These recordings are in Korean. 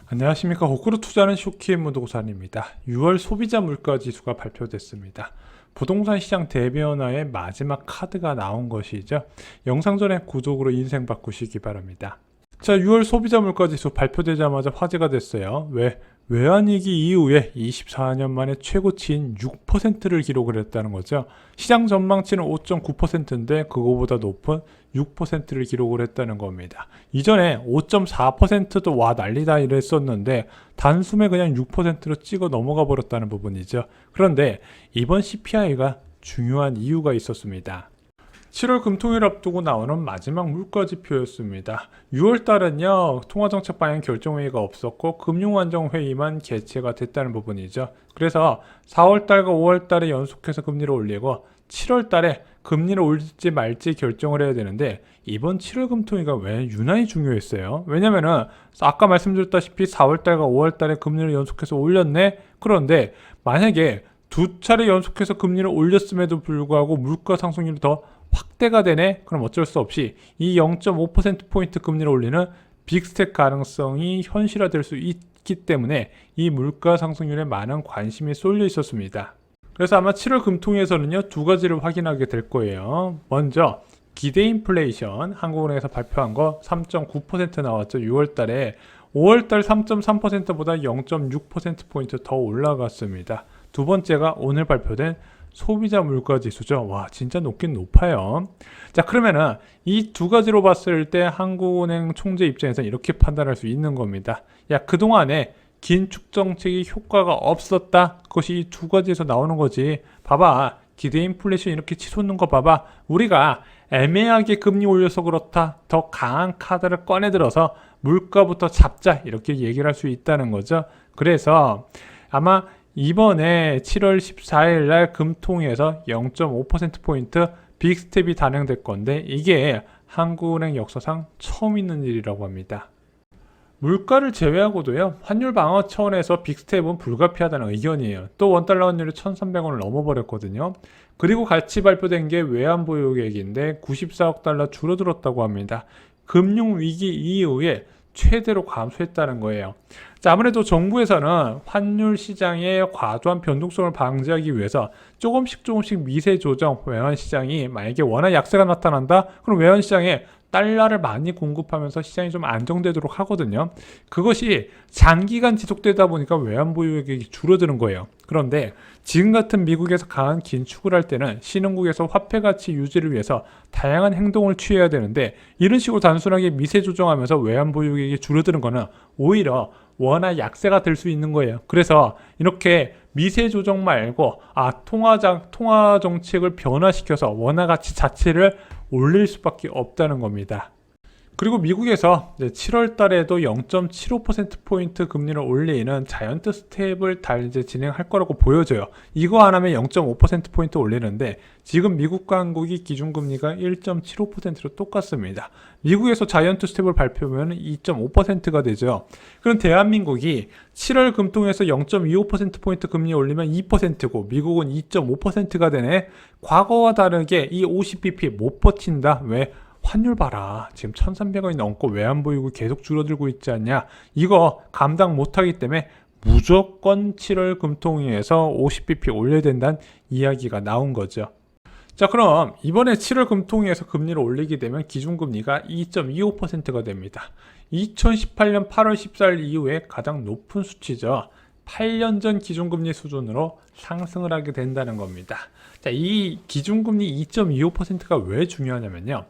안녕하십니까. 거꾸로 투자하는 쇼키의 무도고산입니다. 6월 소비자 물가지수가 발표됐습니다. 부동산 시장 대변화의 마지막 카드가 나온 것이죠. 영상 전에 구독으로 인생 바꾸시기 바랍니다. 자, 6월 소비자 물가지수 발표되자마자 화제가 됐어요. 외환위기 이후에 24년 만에 최고치인 6%를 기록을 했다는 거죠. 시장 전망치는 5.9%인데 그거보다 높은 6%를 기록을 했다는 겁니다. 이전에 5.4%도 와 난리다 이랬었는데 단숨에 그냥 6%로 찍어 넘어가 버렸다는 부분이죠. 그런데 이번 CPI가 중요한 이유가 있었습니다. 7월 금통일 앞두고 나오는 마지막 물가지표였습니다. 6월 달은요, 통화정책 방향 결정회의가 없었고 금융안정회의만 개최가 됐다는 부분이죠. 그래서 4월 달과 5월 달에 연속해서 금리를 올리고 7월 달에 금리를 올릴지 말지 결정을 해야 되는데 이번 7월 금통위가 왜 유난히 중요했어요? 왜냐면은 아까 말씀드렸다시피 4월 달과 5월 달에 금리를 연속해서 올렸네? 그런데 만약에 두 차례 연속해서 금리를 올렸음에도 불구하고 물가 상승률이 더 확대가 되네? 그럼 어쩔 수 없이 이 0.5%포인트 금리를 올리는 빅스텝 가능성이 현실화될 수 있기 때문에 이 물가 상승률에 많은 관심이 쏠려 있었습니다. 그래서 아마 7월 금통위에서는요, 두 가지를 확인하게 될 거예요. 먼저 기대 인플레이션, 한국은행에서 발표한 거 3.9% 나왔죠. 6월 달에 5월 달 3.3%보다 0.6%포인트 더 올라갔습니다. 두 번째가 오늘 발표된 소비자 물가 지수죠. 와, 진짜 높긴 높아요. 자, 그러면은 이 두 가지로 봤을 때 한국은행 총재 입장에서는 이렇게 판단할 수 있는 겁니다. 야, 그동안에 긴축 정책이 효과가 없었다. 그것이 이 두 가지에서 나오는 거지. 봐봐. 기대 인플레이션 이렇게 치솟는 거 봐봐. 우리가 애매하게 금리 올려서 그렇다. 더 강한 카드를 꺼내 들어서 물가부터 잡자. 이렇게 얘기를 할 수 있다는 거죠. 그래서 아마 이번에 7월 14일 날 금통위에서 0.5%포인트 빅스텝이 단행될 건데 이게 한국은행 역사상 처음 있는 일이라고 합니다. 물가를 제외하고도요, 환율 방어 차원에서 빅스텝은 불가피하다는 의견이에요. 또 원달러 환율이 1,300원을 넘어버렸거든요. 그리고 같이 발표된 게 외환보유계획인데 94억 달러 줄어들었다고 합니다. 금융위기 이후에 최대로 감소했다는 거예요. 자, 아무래도 정부에서는 환율 시장의 과도한 변동성을 방지하기 위해서 조금씩 미세 조정, 외환 시장이 만약에 워낙 약세가 나타난다? 그럼 외환 시장에 달러를 많이 공급하면서 시장이 좀 안정되도록 하거든요. 그것이 장기간 지속되다 보니까 외환 보유액이 줄어드는 거예요. 그런데 지금 같은 미국에서 강한 긴축을 할 때는 신흥국에서 화폐 가치 유지를 위해서 다양한 행동을 취해야 되는데 이런 식으로 단순하게 미세 조정하면서 외환 보유액이 줄어드는 거는 오히려 워낙 약세가 될 수 있는 거예요. 그래서 이렇게 미세 조정 말고 통화 정책을 변화시켜서 원화 가치 자체를 올릴 수밖에 없다는 겁니다. 그리고 미국에서 7월 달에도 0.75%포인트 금리를 올리는 자이언트 스텝을 이제 진행할 거라고 보여져요. 이거 안 하면 0.5%포인트 올리는데 지금 미국 당국이 기준금리가 1.75%로 똑같습니다. 미국에서 자이언트 스텝을 발표하면 2.5%가 되죠. 그럼 대한민국이 7월 금통에서 0.25%포인트 금리 올리면 2%고 미국은 2.5%가 되네. 과거와 다르게 이 50bp 못 버틴다. 왜? 환율 봐라. 지금 1,300원이 넘고 외환보유고 계속 줄어들고 있지 않냐. 이거 감당 못하기 때문에 무조건 7월 금통위에서 50bp 올려야 된다는 이야기가 나온 거죠. 자, 그럼 이번에 7월 금통위에서 금리를 올리게 되면 기준금리가 2.25%가 됩니다. 2018년 8월 14일 이후에 가장 높은 수치죠. 8년 전 기준금리 수준으로 상승을 하게 된다는 겁니다. 자, 이 기준금리 2.25%가 왜 중요하냐면요.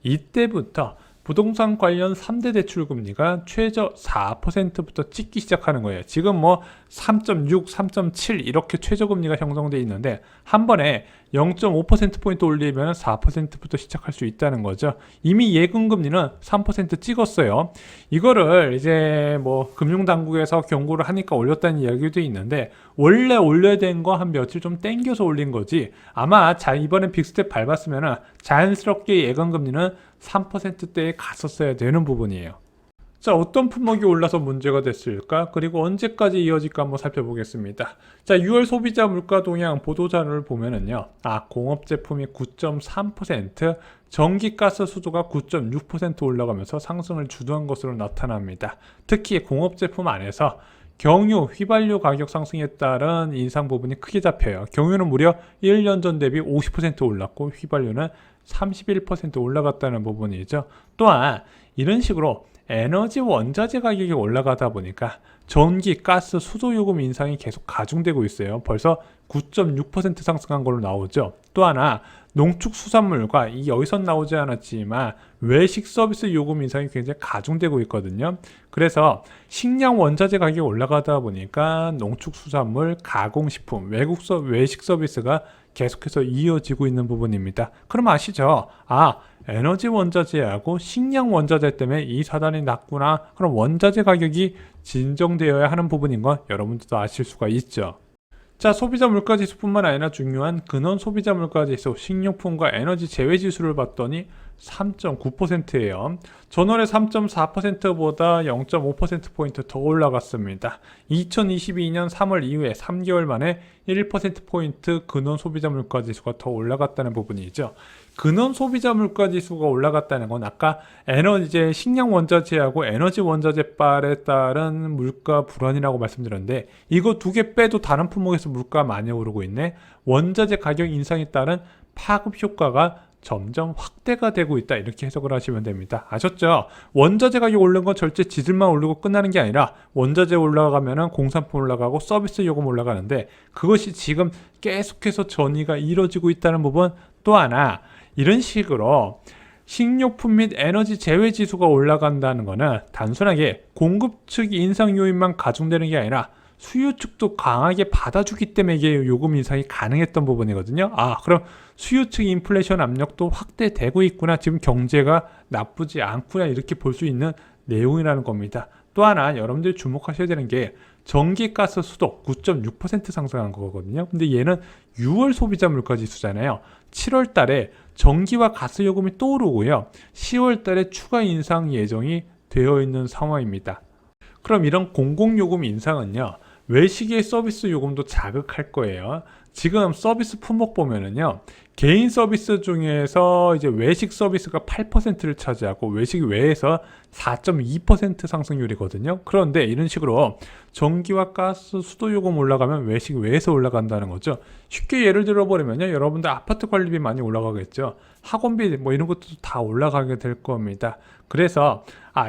이때부터 부동산 관련 3대 대출 금리가 최저 4%부터 찍기 시작하는 거예요. 지금 3.6, 3.7 이렇게 최저 금리가 형성되어 있는데 한 번에 0.5%포인트 올리면 4%부터 시작할 수 있다는 거죠. 이미 예금 금리는 3% 찍었어요. 이거를 이제 금융당국에서 경고를 하니까 올렸다는 이야기도 있는데 원래 올려야 되는 거 한 며칠 좀 땡겨서 올린 거지. 아마 이번에 빅스텝 밟았으면 자연스럽게 예금 금리는 3%대에 갔었어야 되는 부분이에요. 자, 어떤 품목이 올라서 문제가 됐을까? 그리고 언제까지 이어질까 한번 살펴보겠습니다. 자, 6월 소비자 물가 동향 보도자료를 보면은요. 공업 제품이 9.3%, 전기 가스 수도가 9.6% 올라가면서 상승을 주도한 것으로 나타납니다. 특히 공업 제품 안에서 경유, 휘발유 가격 상승에 따른 인상 부분이 크게 잡혀요. 경유는 무려 1년 전 대비 50% 올랐고 휘발유는 31% 올라갔다는 부분이죠. 또한 이런 식으로 에너지 원자재 가격이 올라가다 보니까 전기, 가스, 수도 요금 인상이 계속 가중되고 있어요. 벌써 9.6% 상승한 걸로 나오죠. 또 하나 농축수산물과 여기선 나오지 않았지만 외식 서비스 요금 인상이 굉장히 가중되고 있거든요. 그래서 식량 원자재 가격이 올라가다 보니까 농축수산물, 가공식품, 외식 서비스가 계속해서 이어지고 있는 부분입니다. 그럼 아시죠? 에너지 원자재하고 식량 원자재 때문에 이 사단이 났구나. 그럼 원자재 가격이 진정되어야 하는 부분인 건 여러분들도 아실 수가 있죠. 자, 소비자 물가지수뿐만 아니라 중요한 근원 소비자 물가지수, 식료품과 에너지 제외 지수를 봤더니 3.9%예요. 전월의 3.4%보다 0.5%포인트 더 올라갔습니다. 2022년 3월 이후에 3개월 만에 1%포인트 근원 소비자 물가지수가 더 올라갔다는 부분이죠. 근원 소비자 물가지수가 올라갔다는 건 아까 에너지, 식량 원자재하고 에너지 원자재빨에 따른 물가 불안이라고 말씀드렸는데 이거 두 개 빼도 다른 품목에서 물가가 많이 오르고 있네. 원자재 가격 인상에 따른 파급 효과가 점점 확대가 되고 있다, 이렇게 해석을 하시면 됩니다. 아셨죠? 원자재 가격 오르는 건 절대 지들만 오르고 끝나는 게 아니라 원자재 올라가면 공산품 올라가고 서비스 요금 올라가는데 그것이 지금 계속해서 전이가 이뤄지고 있다는 부분. 또 하나 이런 식으로 식료품 및 에너지 제외 지수가 올라간다는 것은 단순하게 공급 측 인상 요인만 가중되는 게 아니라 수요 측도 강하게 받아주기 때문에 이게 요금 인상이 가능했던 부분이거든요. 그럼 수요 측 인플레이션 압력도 확대되고 있구나, 지금 경제가 나쁘지 않구나, 이렇게 볼 수 있는 내용이라는 겁니다. 또 하나 여러분들이 주목하셔야 되는 게 전기, 가스, 수도 9.6% 상승한 거거든요. 근데 얘는 6월 소비자 물가지수잖아요. 7월 달에 전기와 가스 요금이 또 오르고요. 10월 달에 추가 인상 예정이 되어 있는 상황입니다. 그럼 이런 공공요금 인상은요, 외식의 서비스 요금도 자극할 거예요. 지금 서비스 품목 보면은요, 개인 서비스 중에서 이제 외식 서비스가 8%를 차지하고 외식 외에서 4.2% 상승률이거든요. 그런데 이런 식으로 전기와 가스, 수도 요금 올라가면 외식 외에서 올라간다는 거죠. 쉽게 예를 들어버리면요, 여러분들 아파트 관리비 많이 올라가겠죠. 학원비 뭐 이런 것도 다 올라가게 될 겁니다. 그래서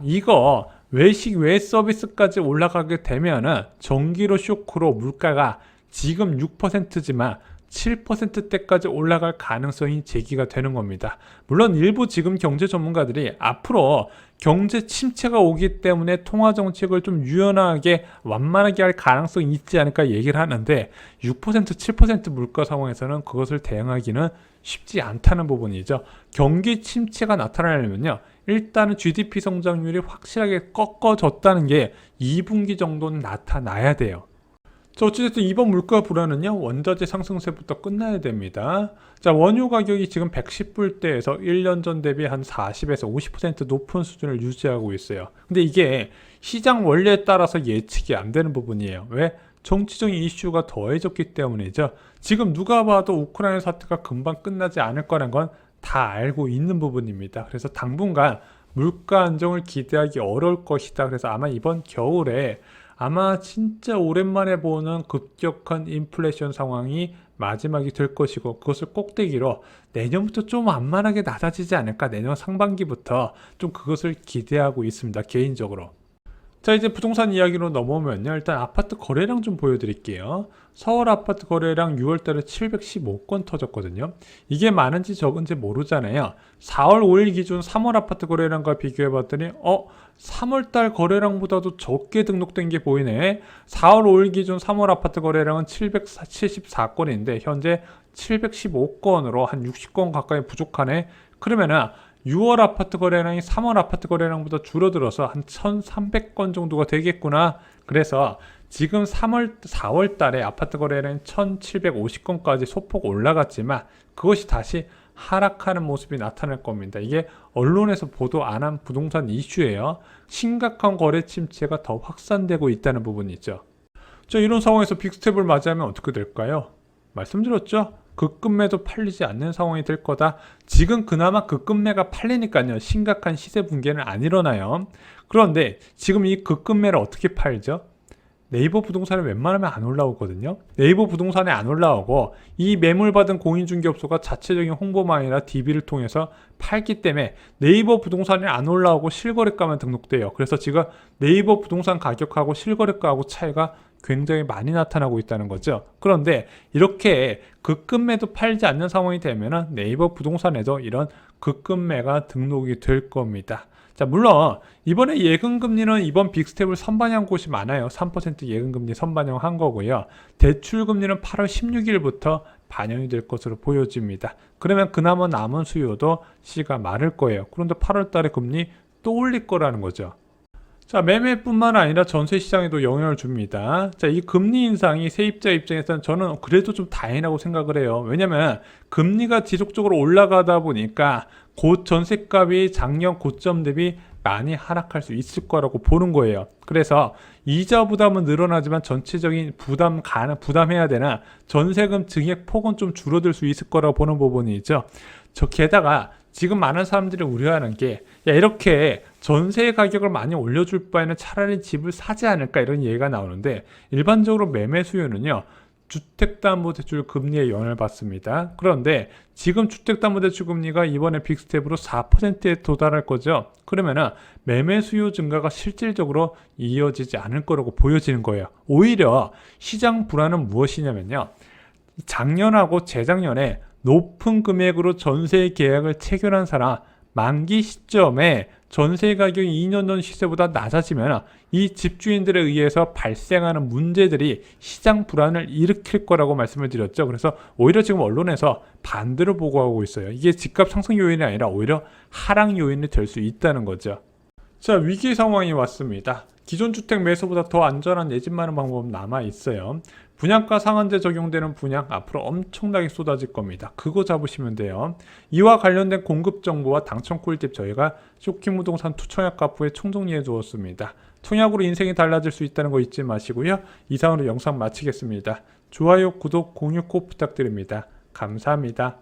이거 외식 외 서비스까지 올라가게 되면은 전기료 쇼크로 물가가 지금 6%지만 7%대까지 올라갈 가능성이 제기가 되는 겁니다. 물론 일부 지금 경제 전문가들이 앞으로 경제 침체가 오기 때문에 통화 정책을 좀 유연하게 완만하게 할 가능성이 있지 않을까 얘기를 하는데 6%, 7% 물가 상황에서는 그것을 대응하기는 쉽지 않다는 부분이죠. 경기 침체가 나타나려면요, 일단은 GDP 성장률이 확실하게 꺾어졌다는 게 2분기 정도는 나타나야 돼요. 자, 어찌됐든 이번 물가 불안은요, 원자재 상승세부터 끝나야 됩니다. 자, 원유 가격이 지금 110불대에서 1년 전 대비 한 40에서 50% 높은 수준을 유지하고 있어요. 근데 이게 시장 원리에 따라서 예측이 안 되는 부분이에요. 왜? 정치적인 이슈가 더해졌기 때문이죠. 지금 누가 봐도 우크라이나 사태가 금방 끝나지 않을 거라는 건 다 알고 있는 부분입니다. 그래서 당분간 물가 안정을 기대하기 어려울 것이다. 그래서 아마 이번 겨울에 진짜 오랜만에 보는 급격한 인플레이션 상황이 마지막이 될 것이고, 그것을 꼭대기로 내년부터 좀 완만하게 낮아지지 않을까, 내년 상반기부터 좀 그것을 기대하고 있습니다, 개인적으로. 자, 이제 부동산 이야기로 넘어오면요, 일단 아파트 거래량 좀 보여드릴게요. 서울 아파트 거래량 6월달에 715건 터졌거든요. 이게 많은지 적은지 모르잖아요. 4월 5일 기준 3월 아파트 거래량과 비교해봤더니 3월달 거래량보다도 적게 등록된 게 보이네. 4월 5일 기준 3월 아파트 거래량은 774건인데 현재 715건으로 한 60건 가까이 부족하네. 그러면은 6월 아파트 거래량이 3월 아파트 거래량보다 줄어들어서 한 1,300건 정도가 되겠구나. 그래서 지금 4월 달에 아파트 거래량이 1,750건까지 소폭 올라갔지만 그것이 다시 하락하는 모습이 나타날 겁니다. 이게 언론에서 보도 안 한 부동산 이슈예요. 심각한 거래 침체가 더 확산되고 있다는 부분이 있죠. 자, 이런 상황에서 빅스텝을 맞이하면 어떻게 될까요? 말씀드렸죠? 급매도 팔리지 않는 상황이 될 거다. 지금 그나마 급매가 팔리니까요. 심각한 시세 붕괴는 안 일어나요. 그런데 지금 이 급매를 어떻게 팔죠? 네이버 부동산에 웬만하면 안 올라오거든요. 네이버 부동산에 안 올라오고 이 매물받은 공인중개업소가 자체적인 홍보망이나 DB를 통해서 팔기 때문에 네이버 부동산에 안 올라오고 실거래가만 등록돼요. 그래서 지금 네이버 부동산 가격하고 실거래가하고 차이가 굉장히 많이 나타나고 있다는 거죠. 그런데 이렇게 급매도 팔지 않는 상황이 되면 네이버 부동산에도 이런 급매가 등록이 될 겁니다. 자, 물론 이번에 예금금리는 이번 빅스텝을 선반영한 곳이 많아요. 3% 예금금리 선반영한 거고요. 대출금리는 8월 16일부터 반영이 될 것으로 보여집니다. 그러면 그나마 남은 수요도 씨가 마를 거예요. 그런데 8월 달에 금리 또 올릴 거라는 거죠. 자, 매매뿐만 아니라 전세 시장에도 영향을 줍니다. 자, 이 금리 인상이 세입자 입장에서는 저는 그래도 좀 다행이라고 생각을 해요. 왜냐면 금리가 지속적으로 올라가다 보니까 곧 전세값이 작년 고점 대비 많이 하락할 수 있을 거라고 보는 거예요. 그래서 이자 부담은 늘어나지만 전체적인 부담해야 되나 전세금 증액 폭은 좀 줄어들 수 있을 거라고 보는 부분이 있죠. 게다가 지금 많은 사람들이 우려하는 게 이렇게 전세 가격을 많이 올려줄 바에는 차라리 집을 사지 않을까 이런 얘기가 나오는데 일반적으로 매매 수요는요. 주택담보대출 금리에 영향을 받습니다. 그런데 지금 주택담보대출 금리가 이번에 빅스텝으로 4%에 도달할 거죠. 그러면은 매매 수요 증가가 실질적으로 이어지지 않을 거라고 보여지는 거예요. 오히려 시장 불안은 무엇이냐면요. 작년하고 재작년에 높은 금액으로 전세 계약을 체결한 사람 만기 시점에 전세 가격이 2년 전 시세보다 낮아지면 이 집주인들에 의해서 발생하는 문제들이 시장 불안을 일으킬 거라고 말씀을 드렸죠. 그래서 오히려 지금 언론에서 반대로 보고하고 있어요. 이게 집값 상승 요인이 아니라 오히려 하락 요인이 될 수 있다는 거죠. 자, 위기 상황이 왔습니다. 기존 주택 매수보다 더 안전한 내 집 마련 방법은 남아 있어요. 분양가 상한제 적용되는 분양 앞으로 엄청나게 쏟아질 겁니다. 그거 잡으시면 돼요. 이와 관련된 공급 정보와 당첨 꿀팁 저희가 쇼킹부동산 투청약 가포에 총정리해 두었습니다. 청약으로 인생이 달라질 수 있다는 거 잊지 마시고요. 이상으로 영상 마치겠습니다. 좋아요, 구독, 공유 꼭 부탁드립니다. 감사합니다.